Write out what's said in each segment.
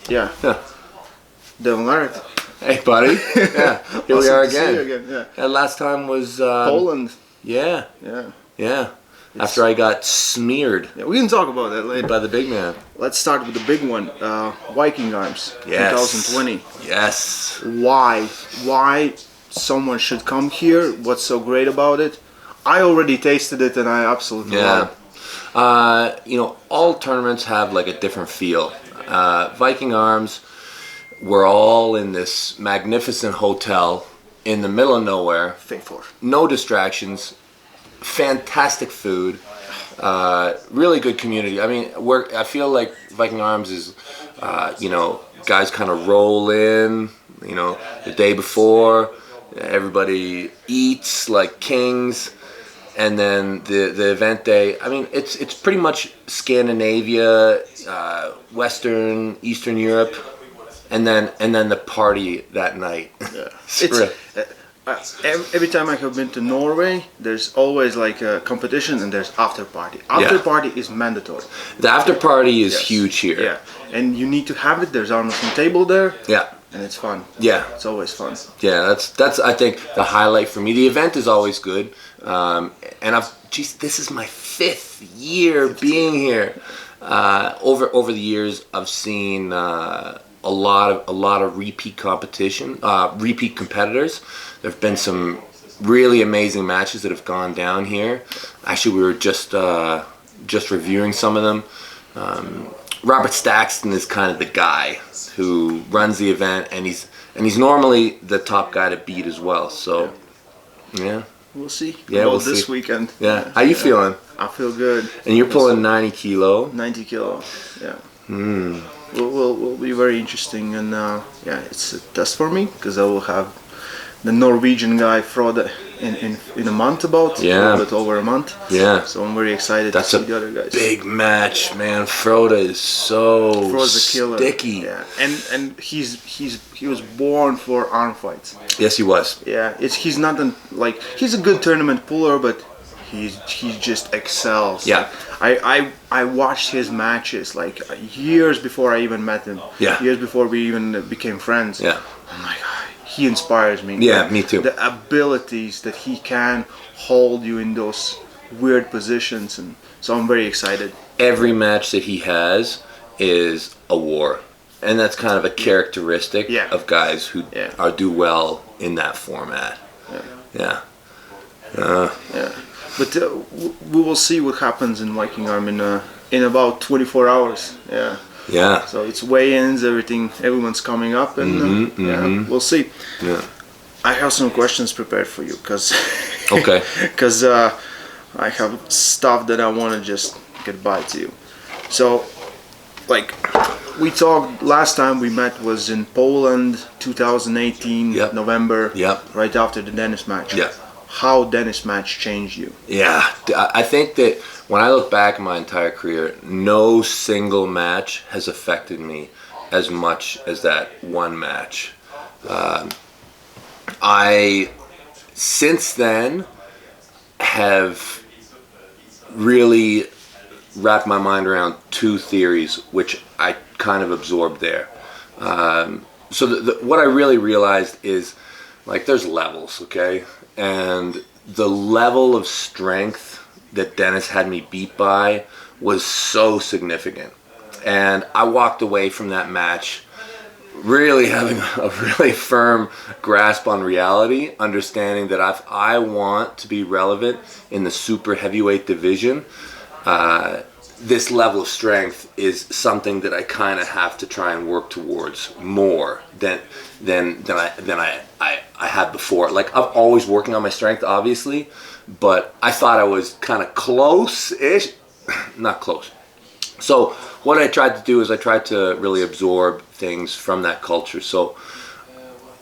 Yeah. Devon Larratt. Hey, buddy. Yeah, here we are again. See you again. Yeah. And last time was Poland. Yeah, Yeah. yeah. After I got smeared Yeah, we can talk about that later. by the big man. Let's start with the big one. Viking Arms. Yes. 2020. Yes. Why? Why someone should come here? What's so great about it? I already tasted it and I absolutely love it. You know, all tournaments have like a different feel. Viking Arms, we're all in this magnificent hotel in the middle of nowhere. Faithful. No distractions. Fantastic food. Really good community. I mean, I feel like Viking Arms is, you know, guys kind of roll in, you know, the day before. Everybody eats like kings. And then the event day, I mean, it's pretty much Scandinavia, Western, Eastern Europe, and then the party that night. Yeah. Every time I have been to Norway, there's always like a competition and there's after party. After party is mandatory. The after party is huge here. Yeah, and you need to have it. There's Armwrestling table there. Yeah. And it's fun. Yeah. It's always fun. Yeah, that's I think the highlight for me. The event is always good, and this is my 5th year being here. Over the years, I've seen a lot of repeat competition, repeat competitors. There've been some really amazing matches that have gone down here. Actually, we were just reviewing some of them. Robert Staxton is kind of the guy who runs the event, and he's normally the top guy to beat as well. So, yeah. We'll see. Yeah, about we'll this see. weekend. Yeah. How you feeling? I feel good. And you're pulling 90 kilo. 90 kilo. Yeah. Will be very interesting, and yeah, it's a test for me because I will have the Norwegian guy Frode in a month a little bit over a month. Yeah. So I'm very excited to see the other guys. Big match, man. Frode is Frode's a killer. Sticky. Yeah. And he was born for arm fights. Yes, he was. Yeah. He's not he's a good tournament puller, but he just excels. Yeah. I watched his matches like years before I even met him. Yeah. Years before we even became friends. Yeah. I'm like, he inspires me. Yeah, me too. The abilities that he can hold you in those weird positions, and so I'm very excited. Every match that he has is a war, and that's kind of a characteristic of guys who do well in that format. Yeah. Yeah. But we will see what happens in Viking Arm in about 24 hours. Yeah. Yeah. So it's weigh-ins, everyone's coming up, and yeah, we'll see. Yeah. I have some questions prepared for you, because okay. Because I have stuff that I want to just get by to you. So, like, we talked last time we met was in Poland, 2018, November. Yep. Right after the Dennis match. Yeah. How Dennis match changed you? Yeah, I think that when I look back at my entire career, no single match has affected me as much as that one match. I, since then, have really wrapped my mind around 2 theories, which I kind of absorbed there. So what I really realized is, like, there's levels, okay? And the level of strength that Dennis had me beat by was so significant. And I walked away from that match really having a really firm grasp on reality, understanding that if I want to be relevant in the super heavyweight division, this level of strength is something that I kind of have to try and work towards more than I had before. Like, I'm always working on my strength, obviously, but I thought I was kind of close-ish, not close. So what I tried to do is I tried to really absorb things from that culture. So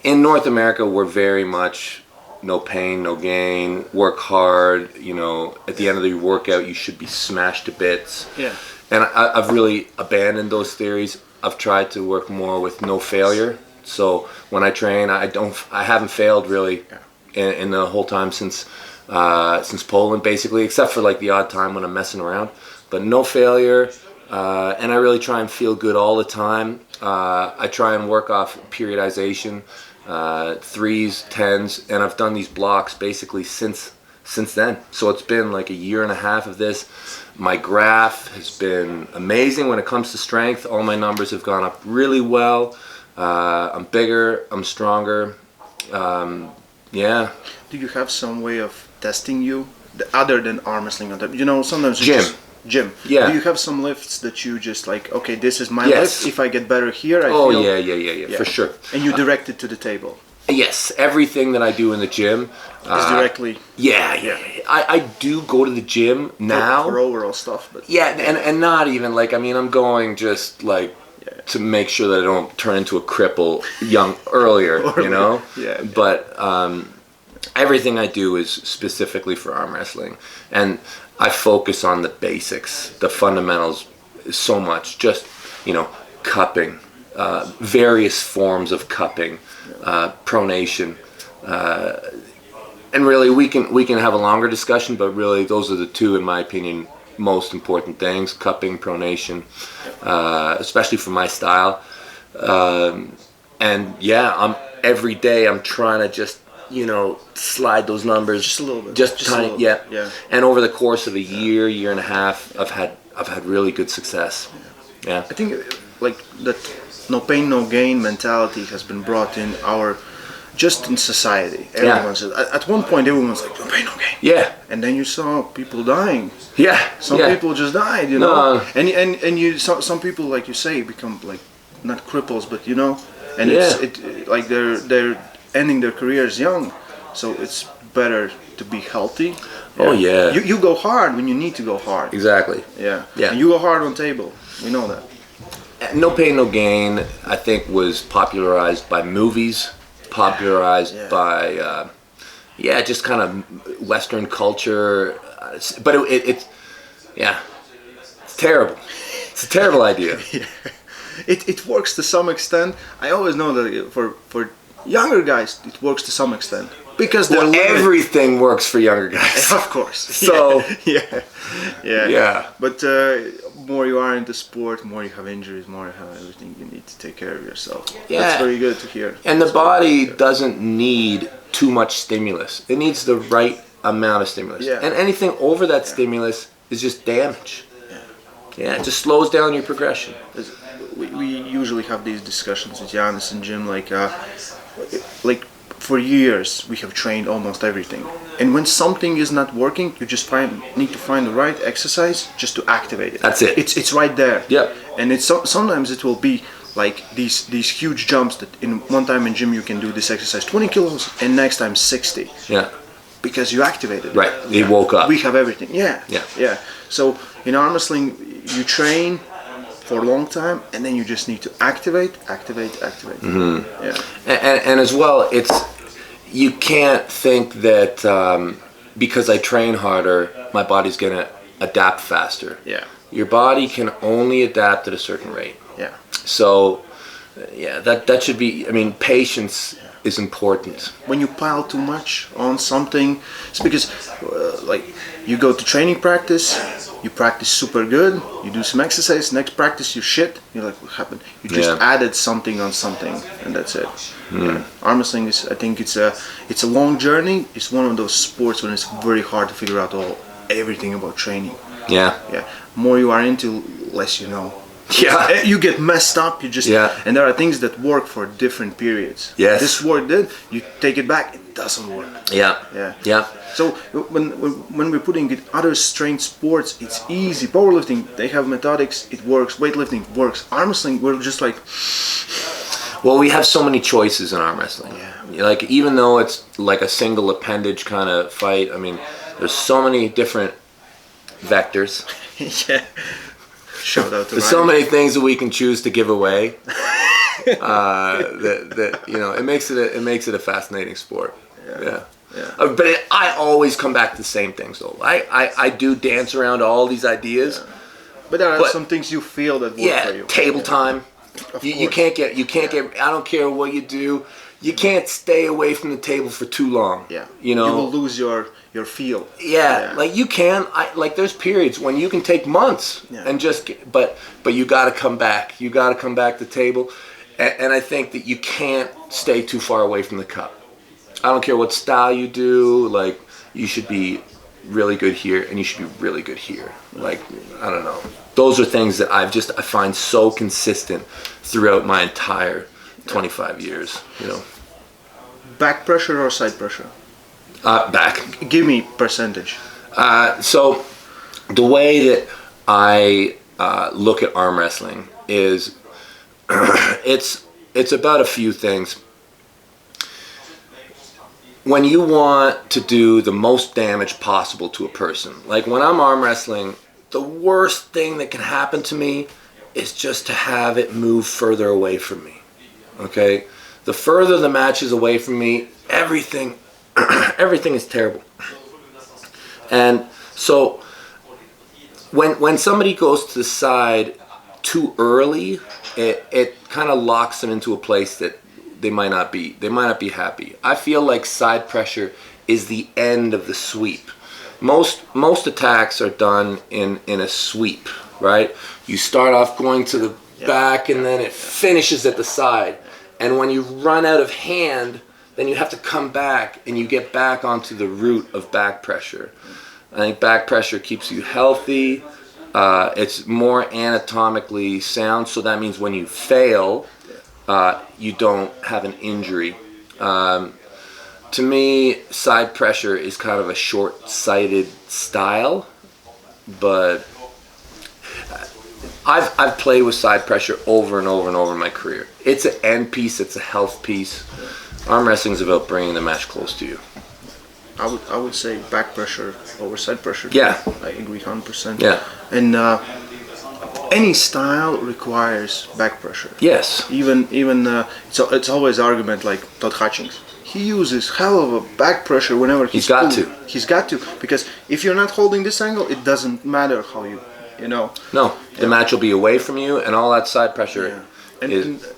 in North America, we're very much no pain, no gain, work hard, you know, at the end of the workout, you should be smashed to bits. Yeah. And I've really abandoned those theories. I've tried to work more with no failure. So when I train, I haven't failed really in the whole time since Poland, basically, except for like the odd time when I'm messing around. But no failure, and I really try and feel good all the time. I try and work off periodization, 3s, 10s, and I've done these blocks basically since then. So it's been like a year and a half of this. My graph has been amazing when it comes to strength. All my numbers have gone up really well. I'm bigger, I'm stronger. Yeah. Do you have some way of testing you other than arm wrestling? Sometimes gym. Yeah. Do you have some lifts that you just like, okay, this is my Yes. lift. If I get better here, I Oh, feel... yeah, for sure. And you direct it to the table. Yes, everything that I do in the gym Is directly... Yeah. I do go to the gym now. For overall stuff, but... Yeah, and not even like, I mean, I'm going just like to make sure that I don't turn into a cripple earlier, you know? Yeah. But everything I do is specifically for arm wrestling. And I focus on the basics, the fundamentals so much. Just, cupping, various forms of cupping, pronation. And really, we can have a longer discussion, but really those are the two, in my opinion, most important things: cupping, pronation, especially for my style. And yeah, every day I'm trying to just slide those numbers just a little bit, just tiny, a little bit. Yeah. And over the course of a year and a half, I've had really good success. Yeah. I think like that no pain no gain mentality has been brought in just in society. Everyone's at one point everyone's like, no pain no gain. Yeah. And then you saw people dying. Yeah. Some people just died, No. And you some people, like you say, become like not cripples, but and it's like they're ending their careers young. So it's better to be healthy. Oh yeah. You go hard when you need to go hard. Exactly. Yeah. Yeah. And you go hard on table. We know that. No Pain No Gain, I think, was popularized by movies, by just kind of Western culture. But it's terrible. It's a terrible idea. Yeah. It works to some extent. I always know that for younger guys it works to some extent because everything works for younger guys. Of course. So yeah. But more you are into sport, more you have injuries, more you have everything. You need to take care of yourself. Yeah. That's very good to hear. And the body doesn't need too much stimulus. It needs the right amount of stimulus. Yeah. And anything over that stimulus is just damage. Yeah, it just slows down your progression. We usually have these discussions with Giannis and Jim, like for years we have trained almost everything, and when something is not working, you just need to find the right exercise just to activate it. That's it. It's right there. Yep. And sometimes it will be like these huge jumps that in one time in gym you can do this exercise 20 kilos and next time 60. Yeah. Because you activated it. Right. He woke up. We have everything. Yeah. So in arm wrestling, you train for a long time, and then you just need to activate. Mm-hmm. Yeah. And as well, you can't think that because I train harder, my body's gonna adapt faster. Yeah. Your body can only adapt at a certain rate. Yeah. So, that should be. I mean, patience is important. When you pile too much on something, it's because like you go to training practice, you practice super good, you do some exercise, next practice you shit, you're like, what happened? You just added something on something, and that's it. Yeah. Arm wrestling is, I think it's a long journey. It's one of those sports when it's very hard to figure out everything about training. Yeah. More you are into, less you know. Yeah. You get messed up, and there are things that work for different periods. Yes. This work did, you take it back, it doesn't work. Yeah. So when we're putting it other strength sports, it's easy. Powerlifting, they have methodics, it works. Weightlifting works. Arm wrestling, we're just like... Well, we have so many choices in arm wrestling. Yeah. Like, even though it's like a single appendage kind of fight, I mean, there's so many different vectors. Yeah. Shout out to There's so many things that we can choose to give away. That it makes it a fascinating sport. Yeah. But I always come back to the same things though. I do dance around all these ideas. Yeah. But there are some things you feel that work for you. Table time. You can't get. I don't care what you do. you can't stay away from the table for too long. Yeah. You know, you will lose your feel. Yeah, like you can. Like there's periods when you can take months and just. But you got to come back. You got to come back to the table, and I think that you can't stay too far away from the cup. I don't care what style you do. Like you should be really good here, and you should be really good here. Like I don't know. Those are things that I find so consistent throughout my entire 25 years. You know. Back pressure or side pressure? Back. Give me percentage. So the way that I look at arm wrestling is it's about a few things. When you want to do the most damage possible to a person, like when I'm arm wrestling, the worst thing that can happen to me is just to have it move further away from me. Okay? The further the match is away from me, everything is terrible. And so when somebody goes to the side too early, it kind of locks them into a place that they might not be happy. I feel like side pressure is the end of the sweep. Most attacks are done in a sweep, right? You start off going to the back and then it finishes at the side. And when you run out of hand, then you have to come back and you get back onto the root of back pressure. I think back pressure keeps you healthy. It's more anatomically sound, so that means when you fail, you don't have an injury. To me, side pressure is kind of a short-sighted style, but I've played with side pressure over and over and over in my career. It's an end piece. It's a health piece. Arm wrestling is about bringing the match close to you. I would say back pressure over side pressure. Yeah, I agree 100%. Yeah, and any style requires back pressure. Yes. Even so, it's always argument like Todd Hutchings. He uses hell of a back pressure whenever he's got pulling. to. He's got to, because if you're not holding this angle, it doesn't matter how you know. No, the match will be away from you, and all that side pressure. Yeah.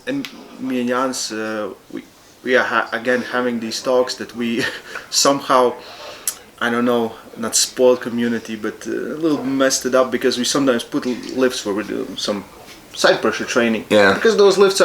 And me and Jans, we are again having these talks that we somehow, I don't know, not spoiled community, but a little messed it up, because we sometimes put lifts where we do some side pressure training. Yeah. Because those lifts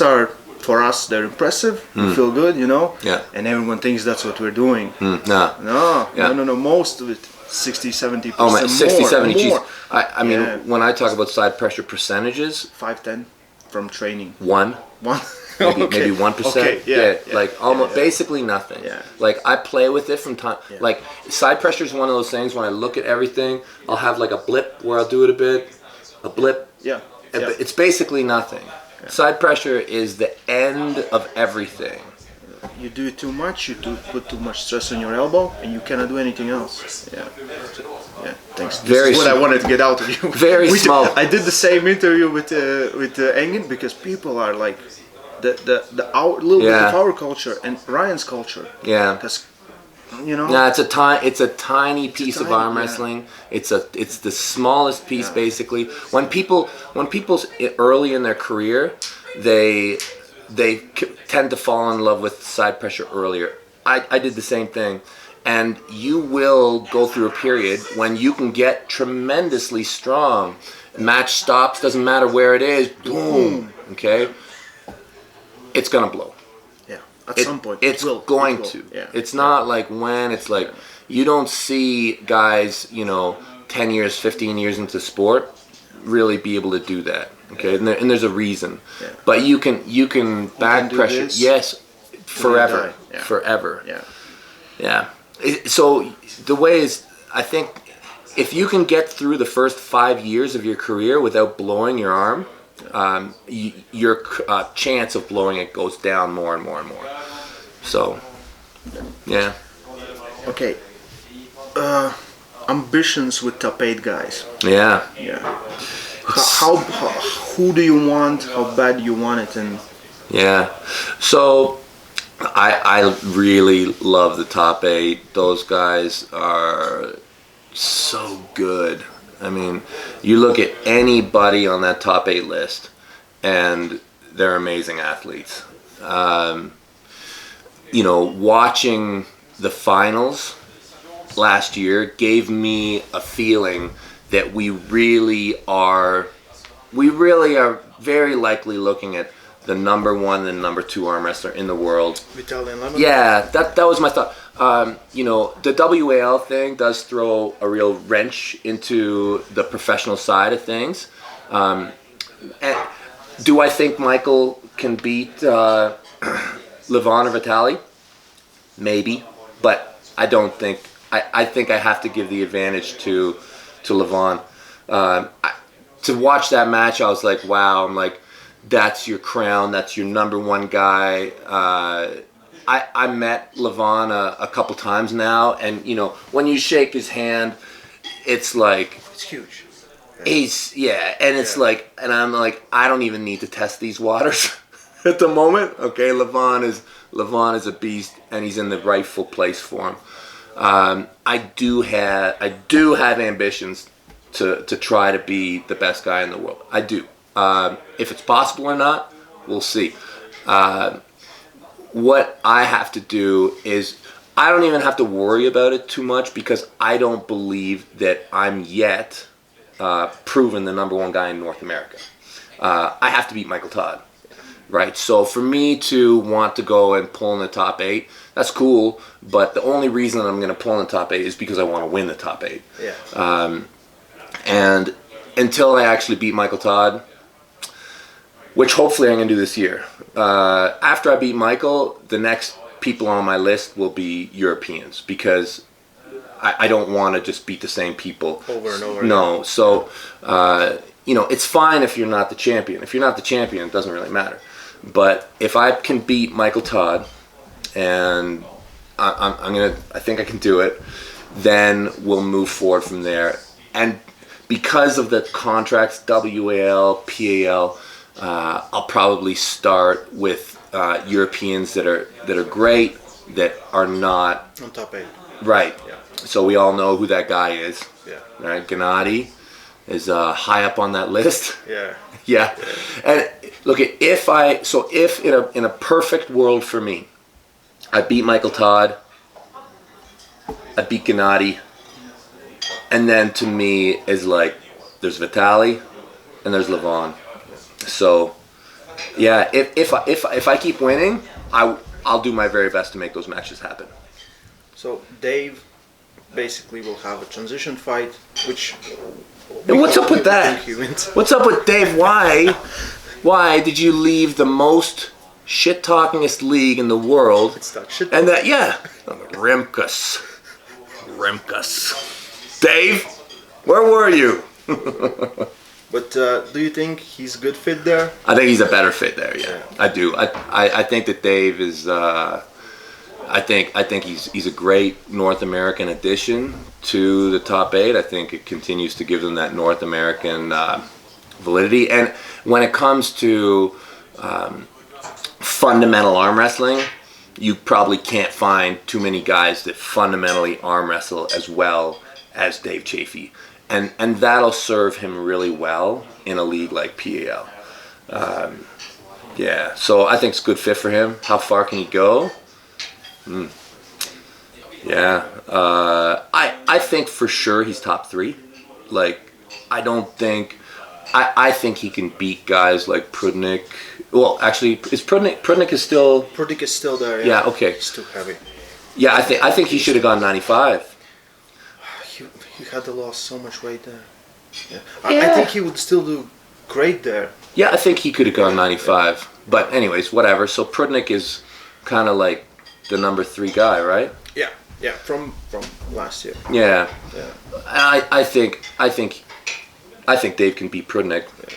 are for us, they're impressive. We feel good, you know. Yeah. And everyone thinks that's what we're doing. No. Most of it, 60-70%. Oh man, 60-70. More. I mean, when I talk about side pressure percentages, 5-10 from training. One. Maybe 1%. Okay, like almost basically nothing. Yeah. Like I play with it from time. Yeah. Like side pressure is one of those things. When I look at everything, I'll have like a blip where I'll do it a bit, a blip. Yeah. But it's basically nothing. Yeah. Side pressure is the end of everything. You do it too much, you put too much stress on your elbow, and you cannot do anything else. Yeah. Thanks. This is what I wanted to get out of you. Very small. I did the same interview with Engin, because people are like the little bit of our culture and Ryan's culture. Yeah. Because you know. Yeah, it's a tiny piece of arm wrestling. It's the smallest piece basically. When people's early in their career, they tend to fall in love with side pressure earlier. I did the same thing. And you will go through a period when you can get tremendously strong. Match stops, doesn't matter where it is, boom, okay? It's gonna blow. Yeah, at some point. It's going to. Yeah. It's not like when, it's like, you don't see guys, 10 years, 15 years into sport really be able to do that. Okay, and there's a reason, but you can back pressure, yes, forever, forever. Yeah. So the way is, I think, if you can get through the first 5 years of your career without blowing your arm, your chance of blowing it goes down more and more and more. So, yeah. Okay. Ambitions with top 8 guys. Yeah. Who do you want? How bad do you want it? And so I really love the top 8. Those guys are so good. I mean, you look at anybody on that top 8 list, and they're amazing athletes. watching the finals last year gave me a feeling that we really are very likely looking at the number 1 and number 2 arm wrestler in the world. Vitaly and Levan? Yeah, that was my thought. The WAL thing does throw a real wrench into the professional side of things. And do I think Michael can beat Levan or Vitaly? Maybe, but I don't think. I think I have to give the advantage to Levan. To watch that match, I was like, wow. I'm like, that's your crown. That's your number 1 guy. I met Levan a couple times now, and when you shake his hand, it's like it's huge. It's like, and I'm like, I don't even need to test these waters at the moment. Okay, Levan is a beast, and he's in the rightful place for him. I do have ambitions to try to be the best guy in the world. I do. If it's possible or not, we'll see. What I have to do is, I don't even have to worry about it too much, because I don't believe that I'm yet proven the number 1 guy in North America. I have to beat Michael Todd, right? So for me to want to go and pull in the top 8, that's cool, but the only reason I'm going to pull in the top 8 is because I want to win the top 8. Yeah. And until I actually beat Michael Todd, which hopefully I'm going to do this year, after I beat Michael, the next people on my list will be Europeans, because I don't want to just beat the same people over and over. No, so it's fine if you're not the champion. If you're not the champion, it doesn't really matter. But if I can beat Michael Todd, and I think I can do it, then we'll move forward from there. And because of the contracts, WAL, PAL, I'll probably start with Europeans that are great, that are not on top 8. Right. Yeah. So we all know who that guy is. Yeah. Right. Gennady is high up on that list. Yeah. Yeah. And look, if in a perfect world for me, I beat Michael Todd, I beat Gennady, and then to me is like, there's Vitaly and there's Levan. So yeah, if I keep winning, I'll do my very best to make those matches happen. So Dave basically will have a transition fight, which. And what's up with that? What's up with Dave? Why did you leave the most shit-talkingest league in the world? It's not shit. And that, Rimkus. Dave, where were you? But do you think he's a good fit there? I think he's a better fit there. Yeah. I do. I think that Dave is. I think he's a great North American addition to the top 8. I think it continues to give them that North American validity. And when it comes to fundamental arm wrestling, you probably can't find too many guys that fundamentally arm wrestle as well as Dave Chafee. And that'll serve him really well in a league like PAL. So I think it's a good fit for him. How far can he go? I think for sure he's top 3. Like, I think he can beat guys like Brzenk. Well, actually, is Brzenk is still... Brzenk is still there, yeah. Yeah, okay. He's too heavy. Yeah, I think he should have gone 95. He had to lose so much weight there. Yeah. I think he would still do great there. Yeah, I think he could have gone 95. But anyways, whatever. So Brzenk is kind of like the number 3 guy, right? Yeah, from last year. Yeah. I think Dave can beat Brzenk. Yeah.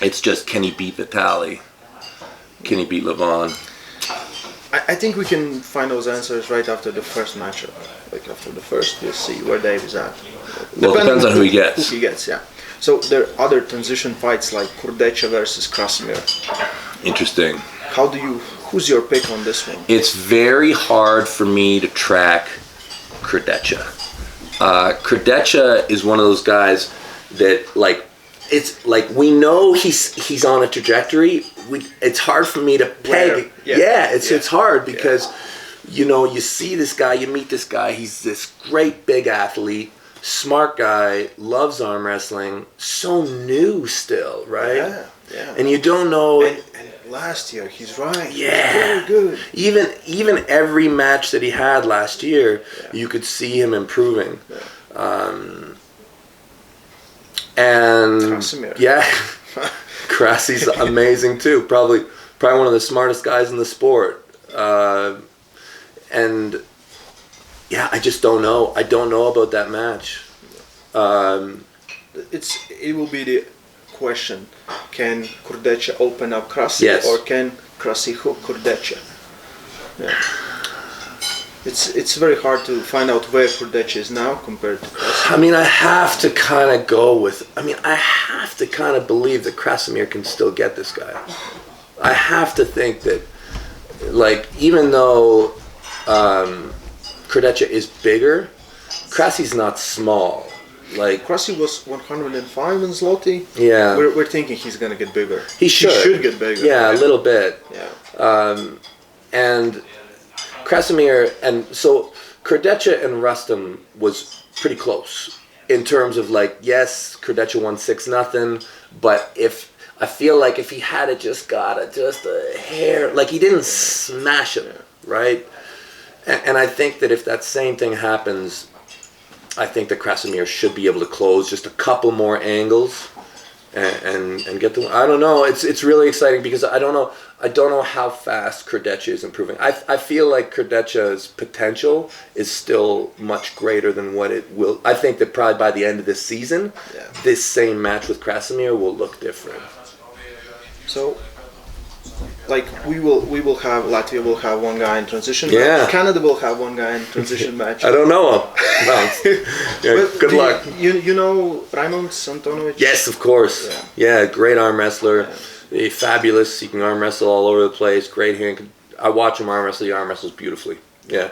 It's just, can he beat Vitaly? Can he beat Levan? I think we can find those answers right after the first matchup. Like after the first, we'll see where Dave is at. Well, it depends on who he gets. Who he gets, yeah. So there are other transition fights like Kurdecha versus Krasimir. Interesting. Who's your pick on this one? It's very hard for me to track Kurdecha. Kurdecha is one of those guys that, like, it's like we know he's on a trajectory. It's hard for me to peg. It's hard because you see this guy, you meet this guy, he's this great big athlete, smart guy, loves arm wrestling, so new still, right? Yeah. And you don't know. And last year, he's right. Yeah. He's very good. Even every match that he had last year, you could see him improving. And Krasimir. yeah, Krasy's amazing too. Probably one of the smartest guys in the sport. And yeah, I just don't know. I don't know about that match. It will be the question: can Kurdecha open up Krasy, Yes. or can Krasy hook Kurdecha? Yeah. It's very hard to find out where Kurdecha is now compared to Krasy. I mean, I have to kind of believe that Krasimir can still get this guy. I have to think that, like, even though Kurdecha is bigger, Krasy's not small. Like, Krasy was 105 in Zloty. yeah, We're thinking he's gonna get bigger. he should get bigger. Yeah, a little bit. Yeah. And Krasimir, and so Kurdecha and Rustam was pretty close in terms of, like, yes, Kurdecha won 6-0, but I feel like if he had it just a hair, like, he didn't smash him, right? And I think that if that same thing happens, I think that Krasimir should be able to close just a couple more angles and get the. I don't know. It's really exciting because I don't know how fast Kurdecha is improving. I feel like Kurdecha's potential is still much greater than what it will. I think that probably by the end of this season, this same match with Krasimir will look different. So, like, we will have Latvia will have one guy in transition. Yeah. Match. Canada will have one guy in transition match. I don't know him. No. Yeah, good luck. You know Raimond Antonovic? Yes, of course. Yeah, great arm wrestler. Fabulous. He can arm wrestle all over the place. Great hand. I watch him arm wrestle. He arm wrestles beautifully. Yeah.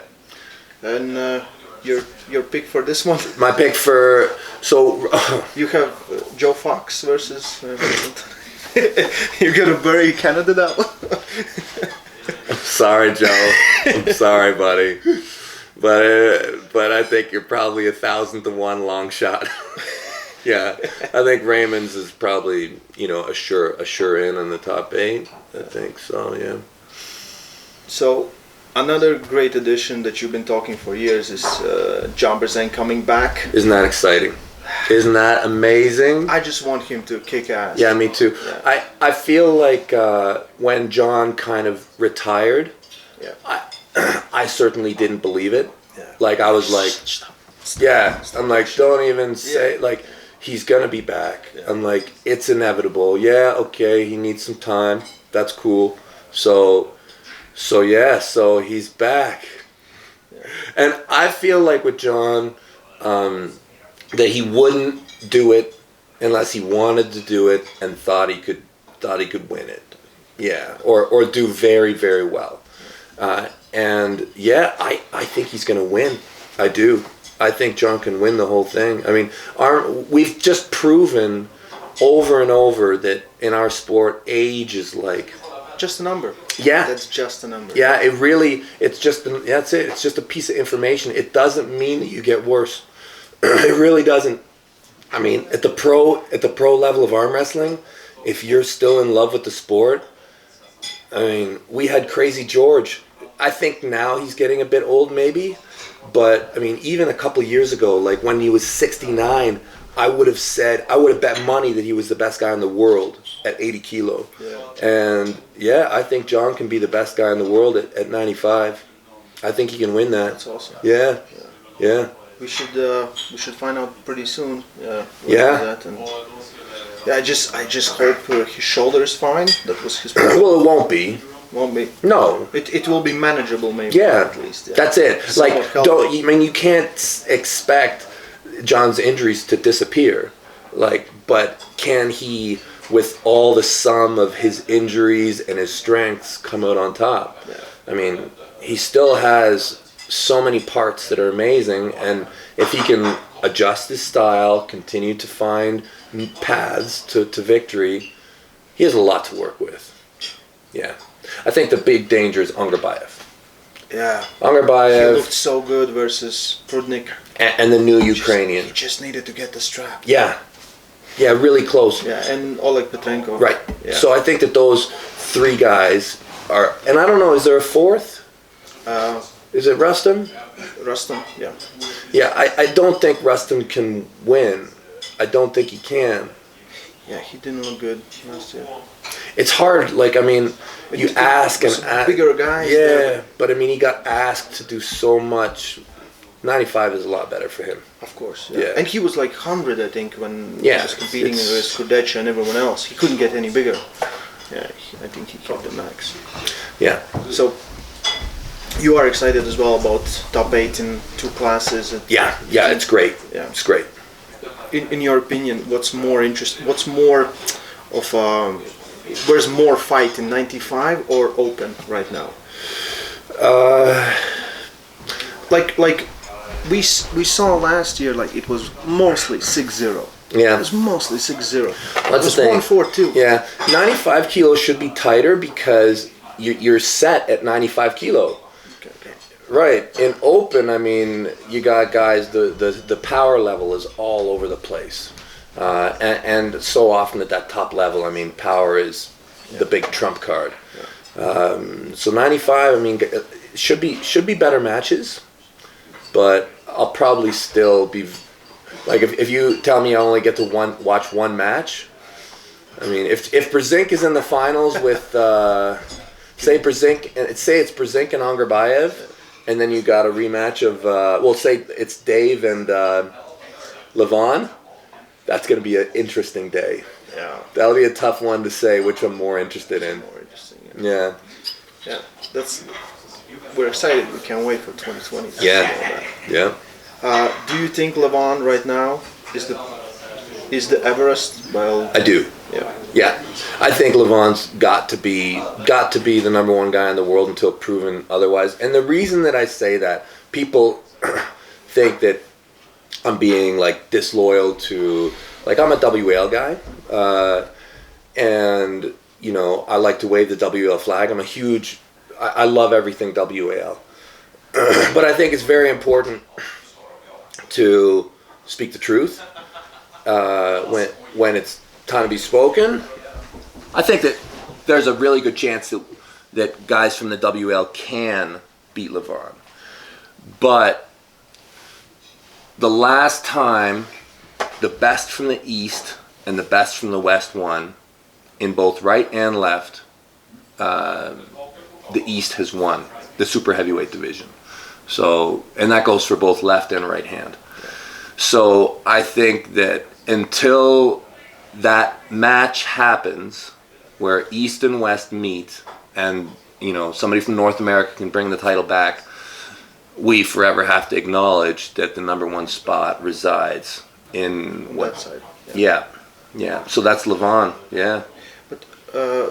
And your pick for this one? My pick for You have Joe Fox versus. You're gonna bury Canada now. I'm sorry, Joe. I'm sorry, buddy. But I think you're probably 1,000 to 1 long shot. Yeah, I think Raymond's is probably a sure in on the top 8. I think so. Yeah. So another great addition that you've been talking for years is John Brzenk coming back. Isn't that exciting? Isn't that amazing? I just want him to kick ass. Yeah, me too. Yeah. I feel like when John kind of retired, I certainly didn't believe it. Yeah. Like, I was like, I'm like, don't even say, like, he's gonna be back. Yeah. I'm like, it's inevitable. Yeah, okay, he needs some time. That's cool. So he's back. Yeah. And I feel like with John, that he wouldn't do it unless he wanted to do it and thought he could win it. Yeah, or do very, very well. And yeah, I think he's going to win. I do. I think John can win the whole thing. I mean, we've just proven over and over that in our sport, age is like just a number. Yeah, that's just a number. Yeah, it's just that's it. It's just a piece of information. It doesn't mean that you get worse. It really doesn't. I mean, at the pro level of arm wrestling, if you're still in love with the sport, I mean, we had Crazy George. I think now he's getting a bit old, maybe, but I mean, even a couple years ago, like when he was 69, I would have bet money that he was the best guy in the world at 80 kilo. Yeah. And yeah, I think John can be the best guy in the world at 95. I think he can win that. That's awesome. Yeah. We should find out pretty soon. Yeah. That and I just hope his shoulder is fine. That was his problem. Well, it won't be. Won't be. No. It will be manageable, maybe. Yeah. At least. Yeah. That's it. Somewhat Like, you can't expect John's injuries to disappear. Like, but can he, with all the sum of his injuries and his strengths, come out on top? Yeah. I mean, he still has so many parts that are amazing, and if he can adjust his style, continue to find paths to victory, he has a lot to work with. Yeah. I think the big danger is Ungarbayev. Yeah. He Angarbayev looked so good versus Prudnik. and the new Ukrainian. He just needed to get the strap. Yeah. Yeah, really close. Yeah, and Oleg Petrenko. Right. Yeah. So I think that those three guys are, and I don't know, is there a fourth? Is it Rustin? Rustin, yeah. Yeah, I don't think Rustin can win. I don't think he can. Yeah, he didn't look good last year. It's hard, like, I mean, you ask and ask. Bigger guys. Yeah, but I mean, he got asked to do so much. 95 is a lot better for him. Of course, Yeah. And he was like 100, I think, when Yeah, he was competing with Kudecha and everyone else. He couldn't get any bigger. Yeah, I think he kept the max. Yeah. So, you are excited as well about top 8 in 2 classes? Yeah, it's great. Yeah. It's great. In your opinion, what's more interesting? What's more of where's more fight in 95 or open right now? Like we saw last year, like it was mostly 6-0. Yeah. It was mostly 6-0. That's it was 1-4-2. Yeah, 95 kilos should be tighter because you're set at 95 kilo. Okay. Right. In open, I mean, you got guys, the power level is all over the place. And so often at that top level, I mean, power is the big trump card. Yeah. So 95, I mean, should be better matches, but I'll probably still be, like, if you tell me I only get to watch one match, I mean, if Brzenk is in the finals with, say it's Brzenk and Angarbayev, and then you got a rematch of, say it's Dave and Levan, that's going to be an interesting day. Yeah. That'll be a tough one to say which I'm more interested in. More interesting. Yeah. Yeah. We're excited. We can't wait for 2020. Yeah. Do you think Levan right now is the Everest? Well, I do. Yeah. I think Levan's got to be the number one guy in the world until proven otherwise. And the reason that I say that, people think that I'm being like disloyal to, like, I'm a WAL guy, and you know, I like to wave the WAL flag. I love everything WAL, but I think it's very important to speak the truth when it's time to be spoken. I think that there's a really good chance that guys from the WL can beat Levan. But the last time the best from the East and the best from the West won, in both right and left, the East has won the super heavyweight division. So, and that goes for both left and right hand. So I think that until that match happens where East and West meet, and you know, somebody from North America can bring the title back, we forever have to acknowledge that the number one spot resides in that side. Yeah. So that's Levan. Yeah. But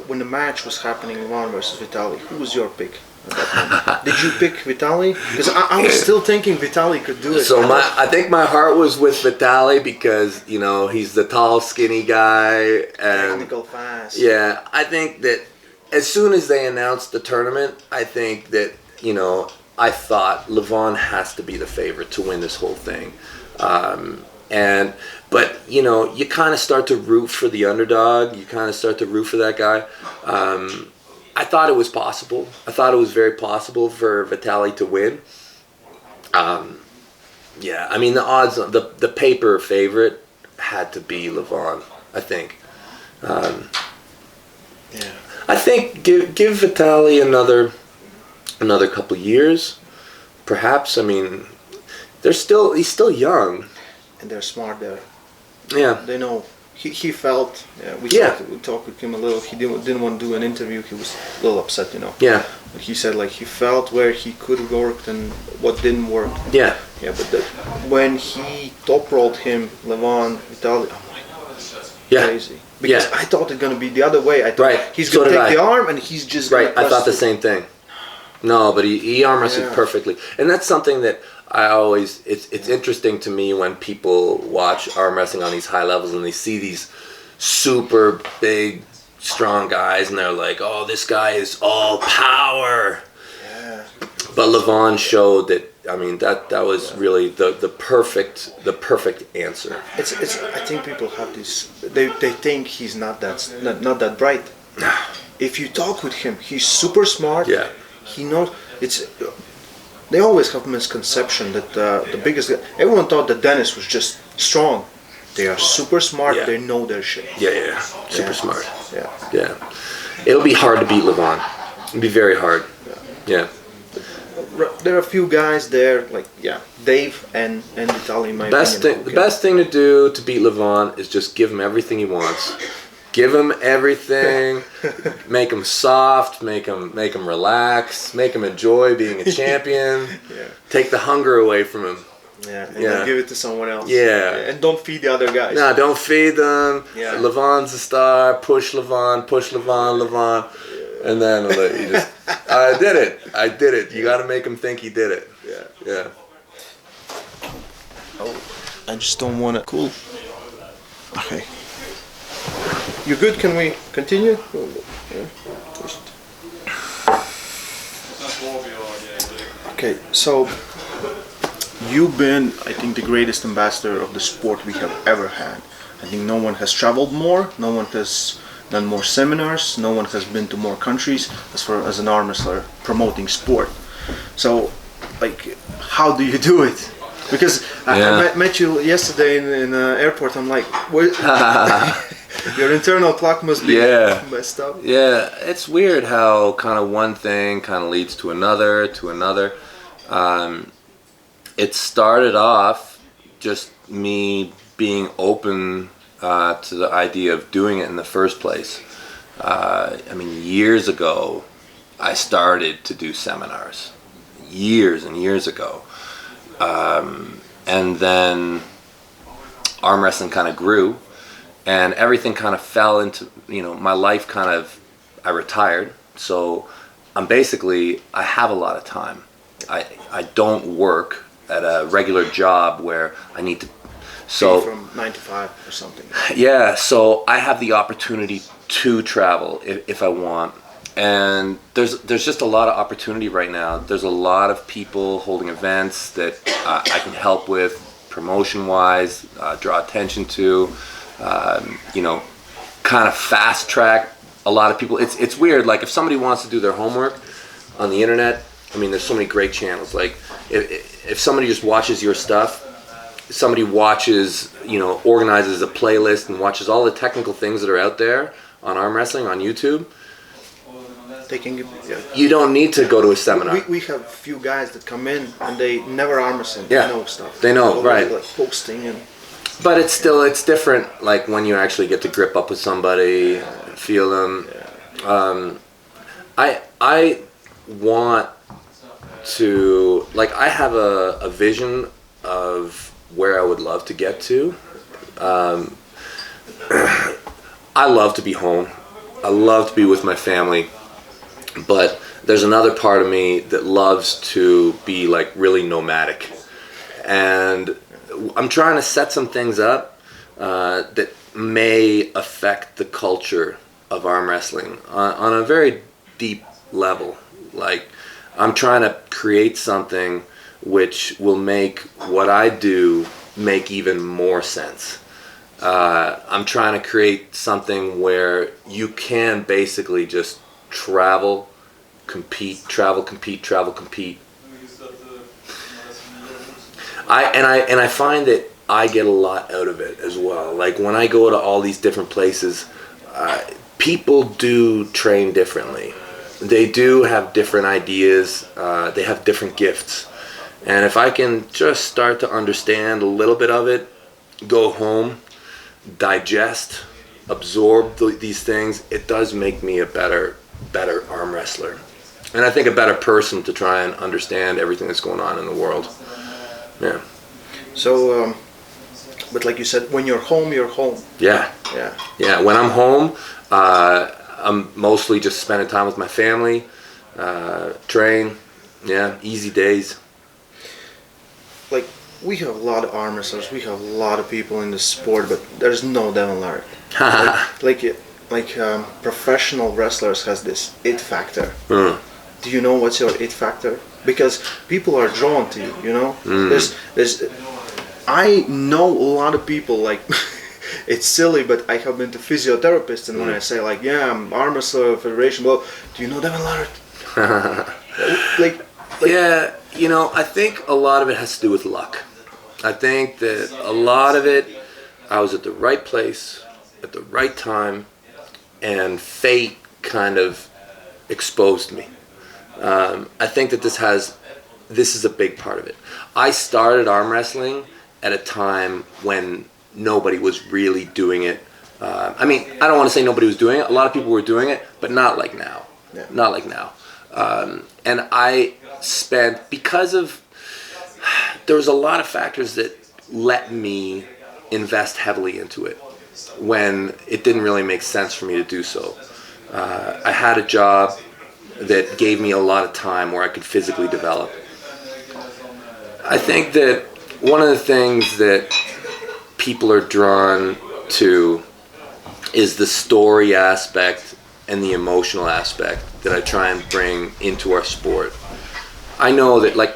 when the match was happening, Levan versus Vitaly, who was your pick at that moment? Did you pick Vitaly? Because I was still thinking Vitaly could do it. So I think my heart was with Vitaly because, you know, he's the tall, skinny guy and technical, fast. Yeah, I think that as soon as they announced the tournament, I think that, you know, I thought Levan has to be the favorite to win this whole thing. But you know, you kind of start to root for the underdog. You kind of start to root for that guy. I thought it was possible. I thought it was very possible for Vitaly to win. Yeah, I mean the odds, the paper favorite had to be Levan, I think. Yeah. I think give Vitaly another couple years, perhaps. I mean, he's still young, and they're smart there. Yeah, they know. He felt. Yeah, we talked with him a little. He didn't want to do an interview. He was a little upset, you know. Yeah. But he said like he felt where he could have worked and what didn't work. Yeah. Yeah, but when he top rolled him, Levan, Vitaly, I'm like, crazy. Because I thought it's gonna be the other way. I thought he's gonna take the arm and he's just gonna I thought the same thing. No, but he arm wrestled perfectly, and that's something that I always. It's interesting to me when people watch arm wrestling on these high levels and they see these super big, strong guys, and they're like, "Oh, this guy is all power." Yeah. But Levan showed that. I mean, that was really the perfect answer. It's. I think people have this. They think he's not that bright. If you talk with him, he's super smart. Yeah. He knows. It's. They always have misconception that the biggest. Everyone thought that Dennis was just strong. They are super smart. Yeah. They know their shit. Yeah. Super smart. Yeah. It'll be hard to beat Levan. It'll be very hard. Yeah. There are a few guys there, like Dave and Vitaly. In my opinion. The best thing to do to beat Levan is just give him everything he wants. Give him everything. Make him soft. Make him relax. Make him enjoy being a champion. Take the hunger away from him. Then give it to someone else. Yeah. And don't feed the other guys. No, don't feed them. Yeah. Levan's a star. Push Levan. And then you just, I did it. You got to make him think he did it. Yeah. Oh, I just don't want to. Cool. Okay. You good? Can we continue? Yeah. Okay, so you've been, I think, the greatest ambassador of the sport we have ever had. I think no one has traveled more. No one has done more seminars. No one has been to more countries as an arm wrestler promoting sport. So, like, how do you do it? Because I met you yesterday in the airport. I'm like, what? Your internal clock must be messed up. Yeah, it's weird how kind of one thing kind of leads to another. It started off just me being open to the idea of doing it in the first place. I mean, years ago, I started to do seminars. Years and years ago. And then arm wrestling kind of grew, and everything kind of fell into, my life I retired. So I have a lot of time. I don't work at a regular job where I need to. So from 9 to 5 or something. Yeah, so I have the opportunity to travel if I want. And there's just a lot of opportunity right now. There's a lot of people holding events that I can help with promotion-wise, draw attention to, kind of fast track a lot of people. It's weird, like if somebody wants to do their homework on the internet, I mean, there's so many great channels. Like if somebody just watches your stuff, somebody watches, organizes a playlist and watches all the technical things that are out there on arm wrestling on YouTube, they can you don't need to go to a seminar. We have few guys that come in and they never arm wrestle. Yeah. They know stuff. They know, right. Like posting and. But it's different. Like when you actually get to grip up with somebody, and feel them. I want to, like, I have a vision of where I would love to get to. I love to be home. I love to be with my family. But there's another part of me that loves to be like really nomadic. And I'm trying to set some things up that may affect the culture of arm wrestling on a very deep level. Like, I'm trying to create something which will make what I do make even more sense. I'm trying to create something where you can basically just travel, compete. I find that I get a lot out of it as well. Like when I go to all these different places, people do train differently. They do have different ideas. They have different gifts. And if I can just start to understand a little bit of it, go home, digest, absorb these things, it does make me a better arm wrestler. And I think a better person to try and understand everything that's going on in the world. Yeah. So, but like you said, when you're home, you're home. Yeah. When I'm home, I'm mostly just spending time with my family, train. Yeah, easy days. Like, we have a lot of arm wrestlers, we have a lot of people in the sport, but there's no Devon Larratt. Professional wrestlers has this it factor. Do you know what's your it factor? because people are drawn to you. You know, there's I know a lot of people like. It's silly, but I have been to physiotherapists, and when I say like, yeah, I'm arm wrestler federation, well, do you know Devon Larratt? like, yeah, you know, I think a lot of it has to do with luck. I think that a lot of it, I was at the right place at the right time, and fate kind of exposed me. I think that this is a big part of it. I started arm wrestling at a time when nobody was really doing it. I mean, I don't want to say nobody was doing it. A lot of people were doing it, but not like now. Yeah. Not like now. And I spent, because of, there was a lot of factors that let me invest heavily into it when it didn't really make sense for me to do so. I had a job that gave me a lot of time where I could physically develop. I think that one of the things that people are drawn to is the story aspect and the emotional aspect that I try and bring into our sport. I know that, like,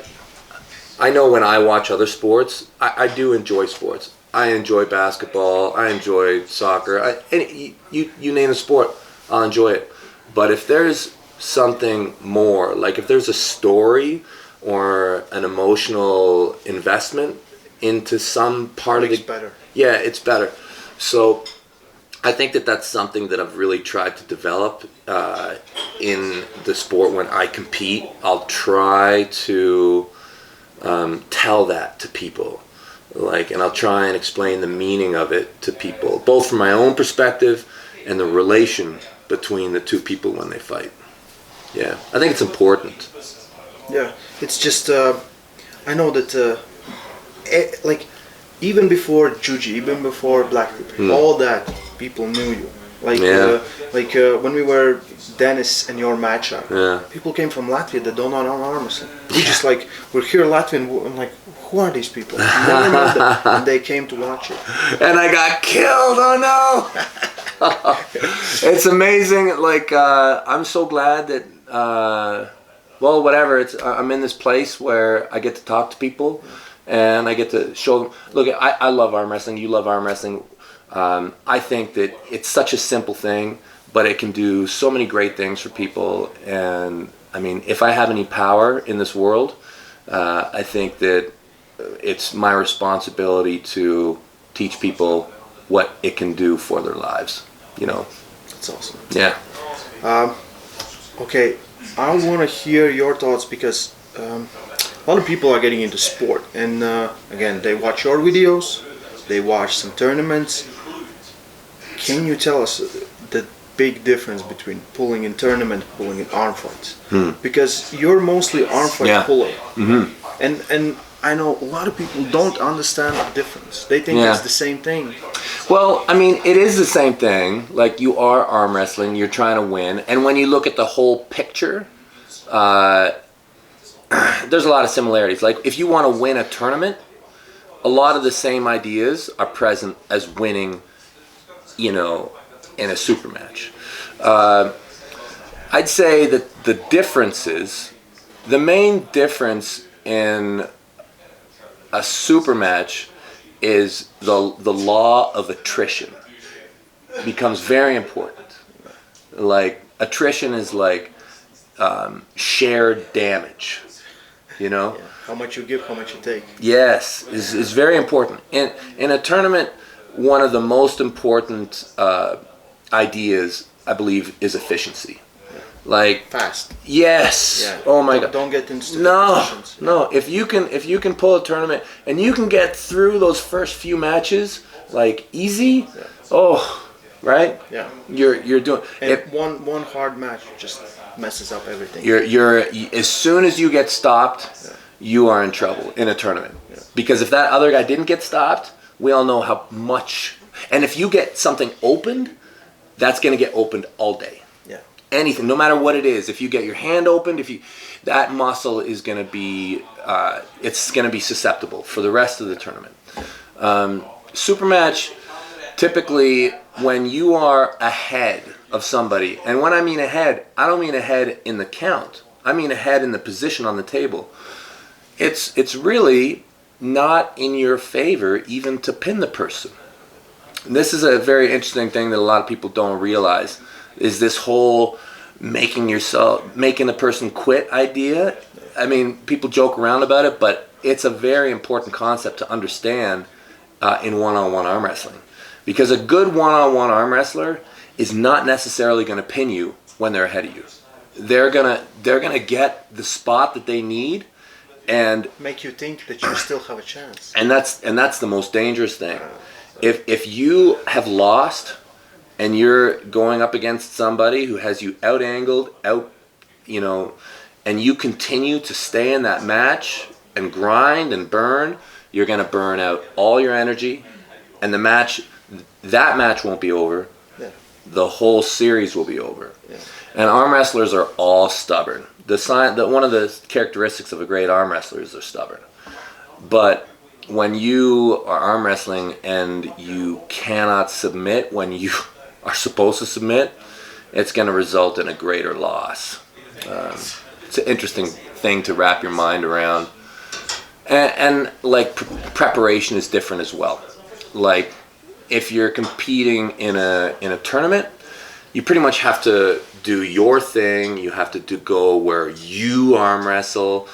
I know when I watch other sports, I do enjoy sports. I enjoy basketball, I enjoy soccer, you name a sport, I'll enjoy it. But if there's something more, like if there's a story or an emotional investment into some part of it, better. Yeah, it's better. So I think that that's something that I've really tried to develop in the sport. When I compete, I'll try to tell that to people, and I'll try and explain the meaning of it to people, both from my own perspective and the relation between the two people when they fight. Yeah, I think it's important. Yeah, it's just I know that even before Juji, even before Black People, all that people knew you. When we were Dennis and your matchup, people came from Latvia that don't know arm wrestling. We just we're here Latvian. I'm like, who are these people? Never met them. And they came to watch it. And I got killed. Oh no! It's amazing. I'm so glad that. Well, whatever. I'm in this place where I get to talk to people, and I get to show them. Look, I love arm wrestling. You love arm wrestling. I think that it's such a simple thing, but it can do so many great things for people. And I mean, if I have any power in this world, I think that it's my responsibility to teach people what it can do for their lives. You know. That's awesome. Yeah. Okay, I want to hear your thoughts because a lot of people are getting into sport, and again, they watch your videos, they watch some tournaments. Can you tell us the big difference between pulling in tournament, pulling in arm fights? Because you're mostly arm fight puller, and I know a lot of people don't understand the difference. They think it's the same thing. Well, I mean, it is the same thing. Like, you are arm wrestling, you're trying to win, and when you look at the whole picture, there's a lot of similarities. Like, if you want to win a tournament, a lot of the same ideas are present as winning, you know, in a super match. I'd say that the main difference in a super match is the law of attrition becomes very important. Like, attrition is like shared damage, you know? Yeah. How much you give, how much you take. Yes, is very important. In a tournament, one of the most important ideas, I believe, is efficiency. Like, fast. Yes. Yeah. Oh my God. Don't get into positions. No. If you can pull a tournament and you can get through those first few matches like easy, right? Yeah. You're doing. And one hard match just messes up everything. You're as soon as you get stopped, you are in trouble in a tournament. Yeah. Because if that other guy didn't get stopped, we all know how much. And if you get something opened, that's going to get opened all day. Anything, no matter what it is. If you get your hand opened, that muscle is going to be, it's going to be susceptible for the rest of the tournament. Super match, typically, when you are ahead of somebody, and when I mean ahead, I don't mean ahead in the count. I mean ahead in the position on the table, it's really not in your favor even to pin the person. And this is a very interesting thing that a lot of people don't realize, is this whole making a person quit idea. I mean, people joke around about it, but it's a very important concept to understand in one-on-one arm wrestling. Because a good one-on-one arm wrestler is not necessarily going to pin you when they're ahead of you. They're gonna get the spot that they need and make you think that you still have a chance. And that's the most dangerous thing. If you have lost and you're going up against somebody who has you out-angled, and you continue to stay in that match and grind and burn, you're going to burn out all your energy, and that match won't be over. Yeah. The whole series will be over. Yeah. And arm wrestlers are all stubborn. One of the characteristics of a great arm wrestler is they're stubborn. But when you are arm wrestling and you cannot submit when you are supposed to submit, it's going to result in a greater loss. It's an interesting thing to wrap your mind around. And like preparation is different as well. Like if you're competing in a tournament, you pretty much have to do your thing. You have to go where you arm wrestle,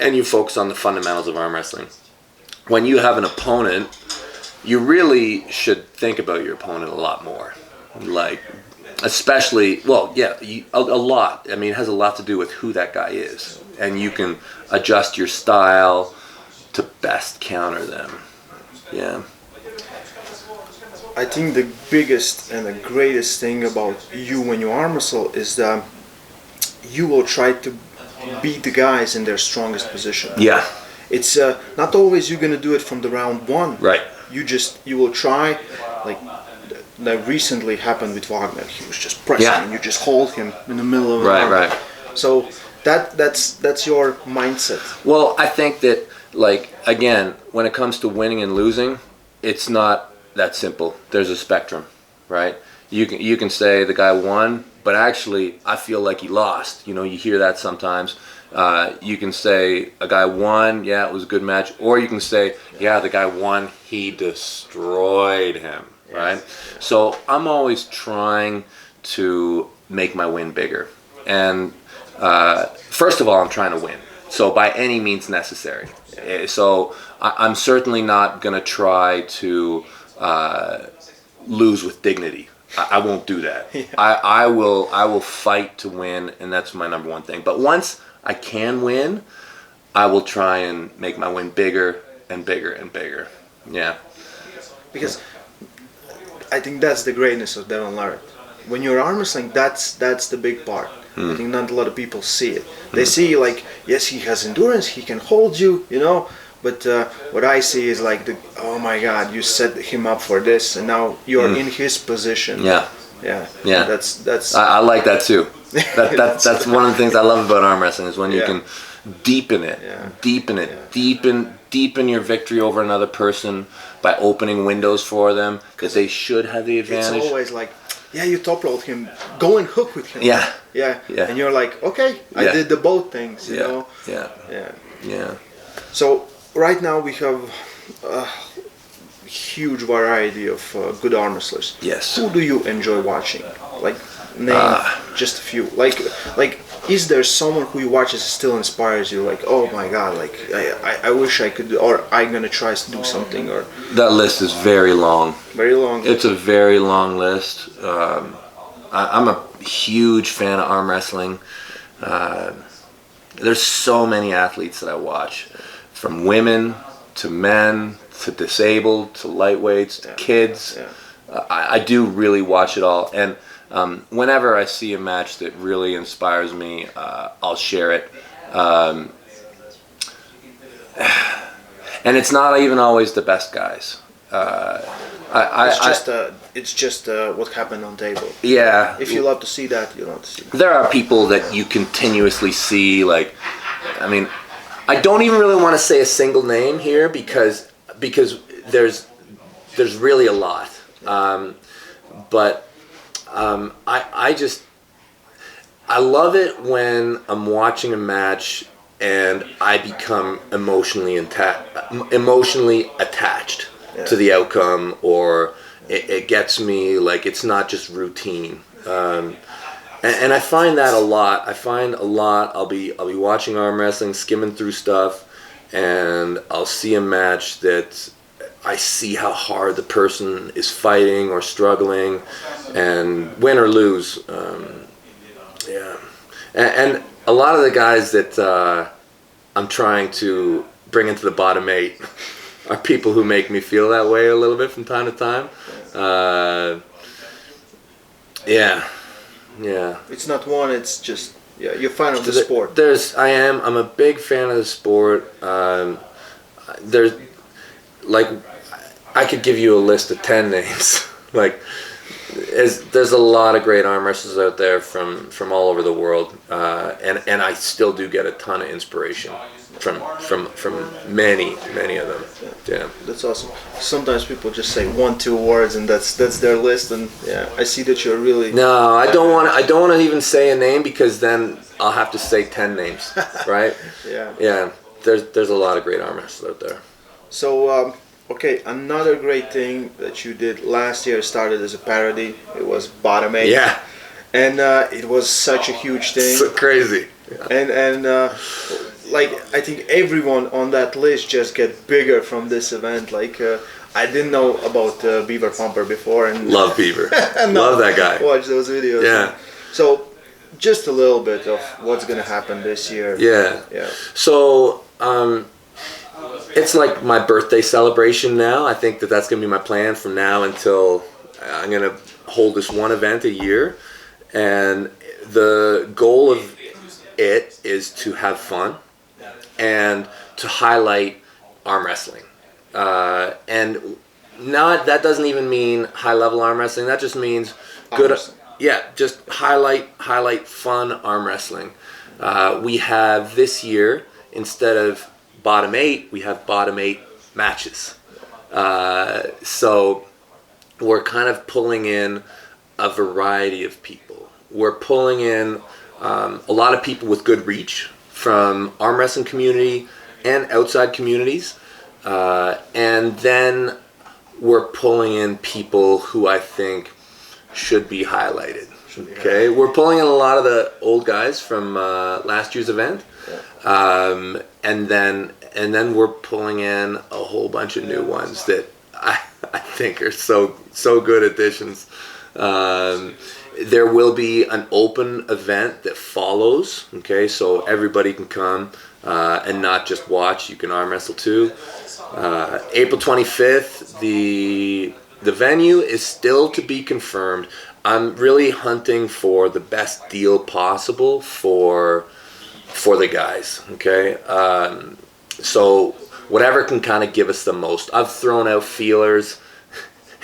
and you focus on the fundamentals of arm wrestling. When you have an opponent, you really should think about your opponent a lot more. Like, especially, well, yeah, a lot. I mean, it has a lot to do with who that guy is, and you can adjust your style to best counter them. Yeah. I think the biggest and the greatest thing about you when you arm wrestle is that you will try to beat the guys in their strongest position. Yeah. It's not always you're gonna do it from the round one. Right. You will try, like that recently happened with Wagner. He was just pressing, and you just hold him in the middle of the round. Right. So that's your mindset. Well, I think that, like, again, when it comes to winning and losing, it's not that simple. There's a spectrum, right? You can say the guy won, but actually I feel like he lost. You hear that sometimes. You can say a guy won, yeah, it was a good match, or you can say, yeah, the guy won, he destroyed him, right? So I'm always trying to make my win bigger. And first of all, I'm trying to win. So by any means necessary. So I'm certainly not going to try to lose with dignity. I won't do that. Yeah. I will fight to win, and that's my number one thing. But once I can win, I will try and make my win bigger and bigger and bigger. Yeah. Because I think that's the greatness of Devon Larratt. When you're arm wrestling, that's the big part. I think not a lot of people see it. They see, like, yes, he has endurance, he can hold you, But what I see is like, oh my God, you set him up for this, and now you're in his position. Yeah. That's. I like that too. That's one of the things I love about arm wrestling, is when you can deepen it, deepen your victory over another person by opening windows for them, because they should have the advantage. It's always like, you top rolled him, go and hook with him. Yeah. And you're like, okay, I did the both things, you know. Yeah. So right now we have a huge variety of good arm wrestlers. Yes. Who do you enjoy watching? Like, name just a few. Like, is there someone who you watch that still inspires you? Like, oh my God, like I wish I could, or I'm gonna try to do something. Or that list is very long. Very long. It's a very long list. I'm a huge fan of arm wrestling. There's so many athletes that I watch, from women to men to disabled to lightweights to kids. I do really watch it all, and whenever I see a match that really inspires me, I'll share it. And it's not even always the best guys. It's just what happened on table. Yeah. If you love to see that, you love to see that. There are people that you continuously see, like, I mean, I don't even really want to say a single name here because there's really a lot. But I just, I love it when I'm watching a match and I become emotionally attached to the outcome, or it gets me, like, it's not just routine. And I find that a lot. I'll be watching arm wrestling, skimming through stuff, and I'll see a match that I see how hard the person is fighting or struggling, and win or lose. Yeah. And a lot of the guys that I'm trying to bring into the bottom 8 are people who make me feel that way a little bit from time to time. Yeah. It's not one. It's just you're a fan of the sport. I'm a big fan of the sport. There's, like, I could give you a list of 10 names. Like, there's a lot of great arm wrestlers out there from all over the world, and I still do get a ton of inspiration from many of them. Yeah, that's awesome. Sometimes people just say 1-2 words and that's their list, and I see that you're really. No, I don't want to even say a name, because then I'll have to say 10 names, right? Yeah. There's a lot of great arm wrestlers out there. So. Okay, another great thing that you did last year started as a parody. It was Bottom 8. Yeah. And it was such a huge thing. So crazy. Yeah. And like, I think everyone on that list just get bigger from this event. Like, I didn't know about Beaver Pumper before. And love Beaver. Love that guy. Watch those videos. Yeah. So, just a little bit of what's going to happen this year. Yeah. So, it's like my birthday celebration now. I think that's going to be my plan from now until I'm going to hold this one event a year. And the goal of it is to have fun and to highlight arm wrestling. And that doesn't even mean high-level arm wrestling. That just means good. Yeah, just highlight fun arm wrestling. We have this year, instead of Bottom 8, we have Bottom 8 matches. So we're kind of pulling in a variety of people. We're pulling in a lot of people with good reach from arm wrestling community and outside communities. And then we're pulling in people who I think should be highlighted. Okay, we're pulling in a lot of the old guys from last year's event. And then we're pulling in a whole bunch of new ones that I think are so good additions. There will be an open event that follows. Okay, so everybody can come and not just watch. You can arm wrestle too. April 25th. The venue is still to be confirmed. I'm really hunting for the best deal possible for the guys, okay? So whatever can kind of give us the most. I've thrown out feelers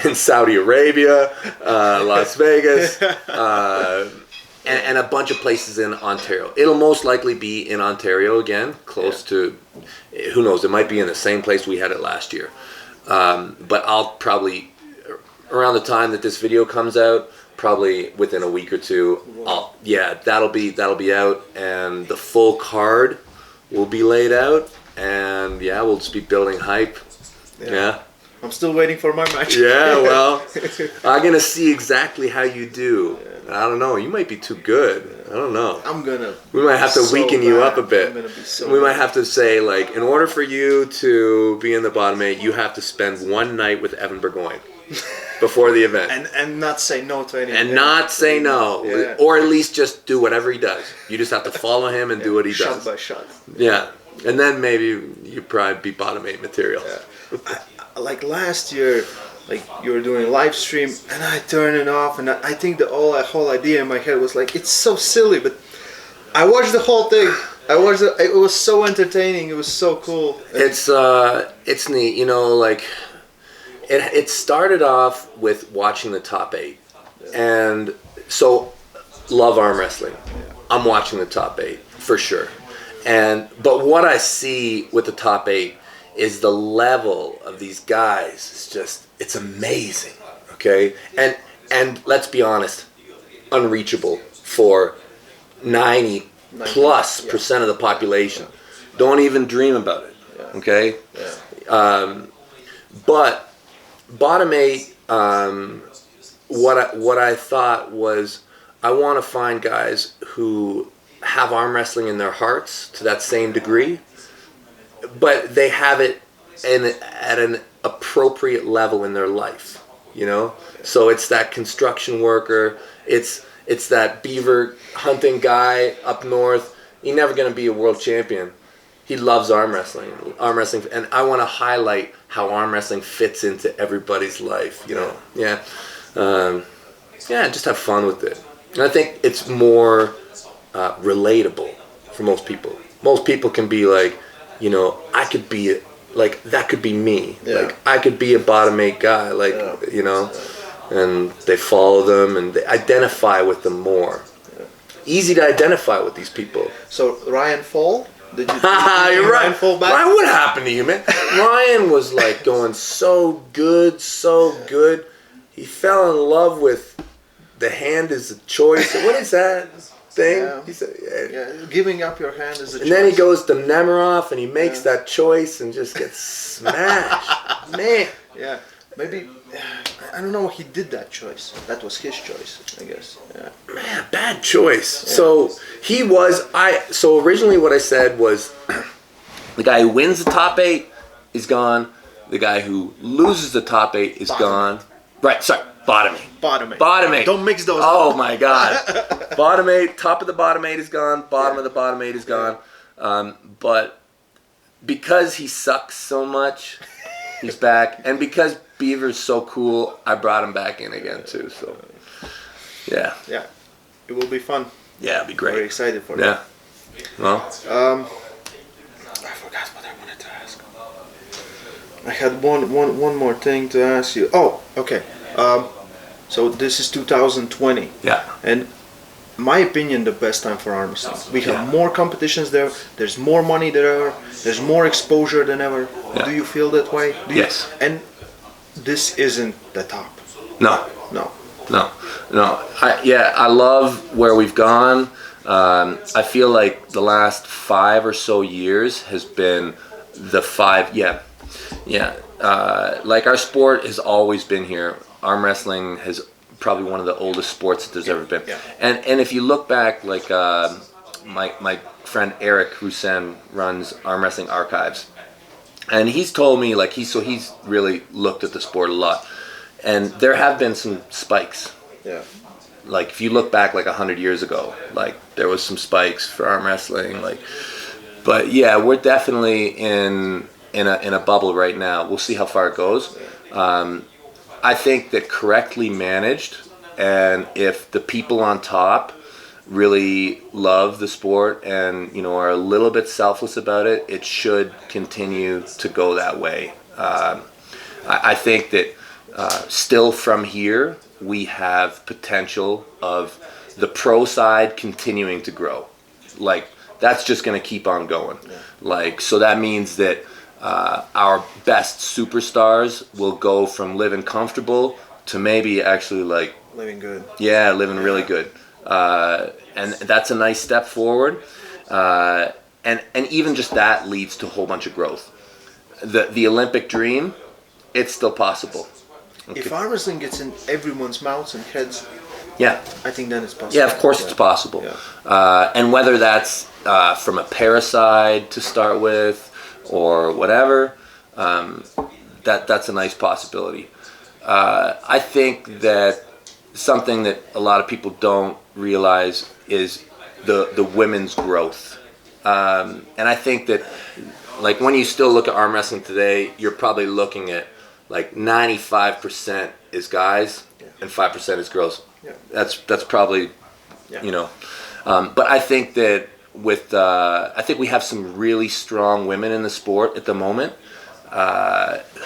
in Saudi Arabia, Las Vegas, and a bunch of places in Ontario. It'll most likely be in Ontario again, close to, who knows, it might be in the same place we had it last year. But I'll probably, around the time that this video comes out, probably within a week or two, that'll be out, and the full card will be laid out, and we'll just be building hype. Yeah. I'm still waiting for my match. Yeah, well, I'm gonna see exactly how you do. I don't know. You might be too good. I don't know. We might have to weaken you up a bit. We might have to say, like, in order for you to be in the Bottom 8, you have to spend one night with Evan Burgoyne before the event. And not say no to anything. And not say no. Yeah. Or at least just do whatever he does. You just have to follow him and do what he does. Shot by shot. Yeah. And then maybe you'd probably be Bottom 8 material. Yeah. Like last year, like, you were doing a live stream and I turned it off, and I think the whole idea in my head was like, it's so silly, but I watched the whole thing. It was so entertaining. It was so cool. It's neat, you know, like it started off with watching the top 8. And so love arm wrestling. I'm watching the top 8 for sure. But what I see with the top 8 is the level of these guys. It's amazing, okay? And let's be honest, unreachable for 90 plus percent of the population don't even dream about it. Okay, but bottom 8. What I thought was, I want to find guys who have arm wrestling in their hearts to that same degree, but they have it at an appropriate level in their life. You know, so it's that construction worker. It's that beaver hunting guy up north. He's never going to be a world champion. He loves arm wrestling, and I want to highlight how arm wrestling fits into everybody's life. You know, just have fun with it. And I think it's more relatable for most people. Most people can be like, you know, I could be like, that could be me. Like, I could be a bottom 8 guy. Like, you know, and they follow them and they identify with them more. Easy to identify with these people. So Ryan Fall? Did you You're right. Ryan Fall back? Ryan, what happened to you, man? Ryan was like going so good. He fell in love with the hand is a choice. What is that thing? Yeah. He said, Giving up your hand is a choice. and then he goes to Nemiroff and he makes that choice and just gets smashed. Man. Yeah. Maybe, I don't know, he did that choice. That was his choice, I guess. Yeah. Man, bad choice. Yeah. So originally what I said was, the guy who wins the top 8 is gone. The guy who loses the top 8 is gone. Right, sorry, bottom 8. Bottom 8. Don't mix those up. Oh my God. Bottom 8, top of the bottom 8 is gone. Bottom of the bottom 8 is gone. But because he sucks so much, he's back. And because Beaver's so cool, I brought him back in again too. So, yeah. Yeah, it will be fun. Yeah, it'll be great. Very excited for that. Yeah. Well, I forgot what I wanted to ask. I had one more thing to ask you. Oh, okay. So this is 2020. Yeah. And my opinion, the best time for arm wrestling. We have more competitions there. There's more money there. There's more exposure than ever. Yeah. Do you feel that way? Yes. And this isn't the top. No. I love where we've gone. I feel like the last 5 or so years has been the 5. Like our sport has always been here. Arm wrestling has probably one of the oldest sports that there's ever been. Yeah. And if you look back, like my friend Eric Hussein runs Arm Wrestling Archives, and he's told me like he's really looked at the sport a lot, and there have been some spikes. Yeah. Like if you look back like 100 years ago, like there was some spikes for arm wrestling, like. But yeah, we're definitely in a bubble right now. We'll see how far it goes. I think that correctly managed, and if the people on top really love the sport and are a little bit selfless about it, it should continue to go that way. I think that still from here we have potential of the pro side continuing to grow. Like that's just going to keep on going. Like so that means that our best superstars will go from living comfortable to maybe actually like living good. Yeah, living really good. And that's a nice step forward. And even just that leads to a whole bunch of growth. The Olympic dream, it's still possible. Okay. If arm wrestling gets in everyone's mouths and heads, I think then it's possible. Yeah, of course it's possible. Yeah. And whether that's from a parasite to start with or whatever, that's a nice possibility. I think that something that a lot of people don't realize is the women's growth. And I think that like when you still look at arm wrestling today, you're probably looking at like 95% is guys and 5% is girls. Yeah. That's probably, but I think that I think we have some really strong women in the sport at the moment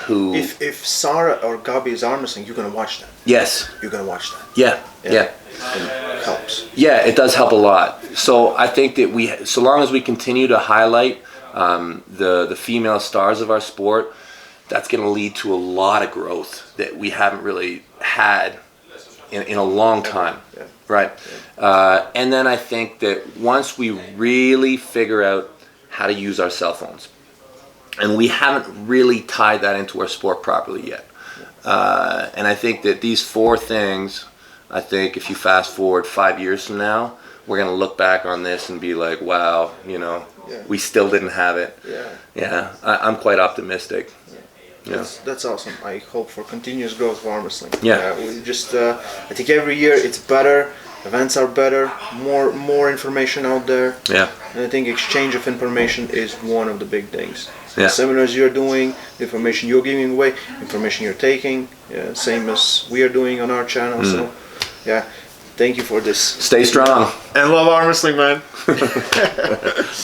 who... If Sarah or Gabi is arm wrestling, you're going to watch that. Yes. You're going to watch that. Yeah. It helps. Yeah, it does help a lot. So I think that so long as we continue to highlight the female stars of our sport, that's going to lead to a lot of growth that we haven't really had in a long time. Right. And then I think that once we really figure out how to use our cell phones, and we haven't really tied that into our sport properly yet. And I think that these 4 things, I think if you fast forward 5 years from now, we're going to look back on this and be like, wow, we still didn't have it. Yeah. I'm quite optimistic. That's awesome. I hope for continuous growth of arm wrestling. Yeah. We just, I think every year it's better. Events are better. More information out there. Yeah. And I think exchange of information is one of the big things. Yeah. The seminars you're doing, the information you're giving away, information you're taking, same as we are doing on our channel. So, thank you for this. Stay strong. And love arm wrestling, man.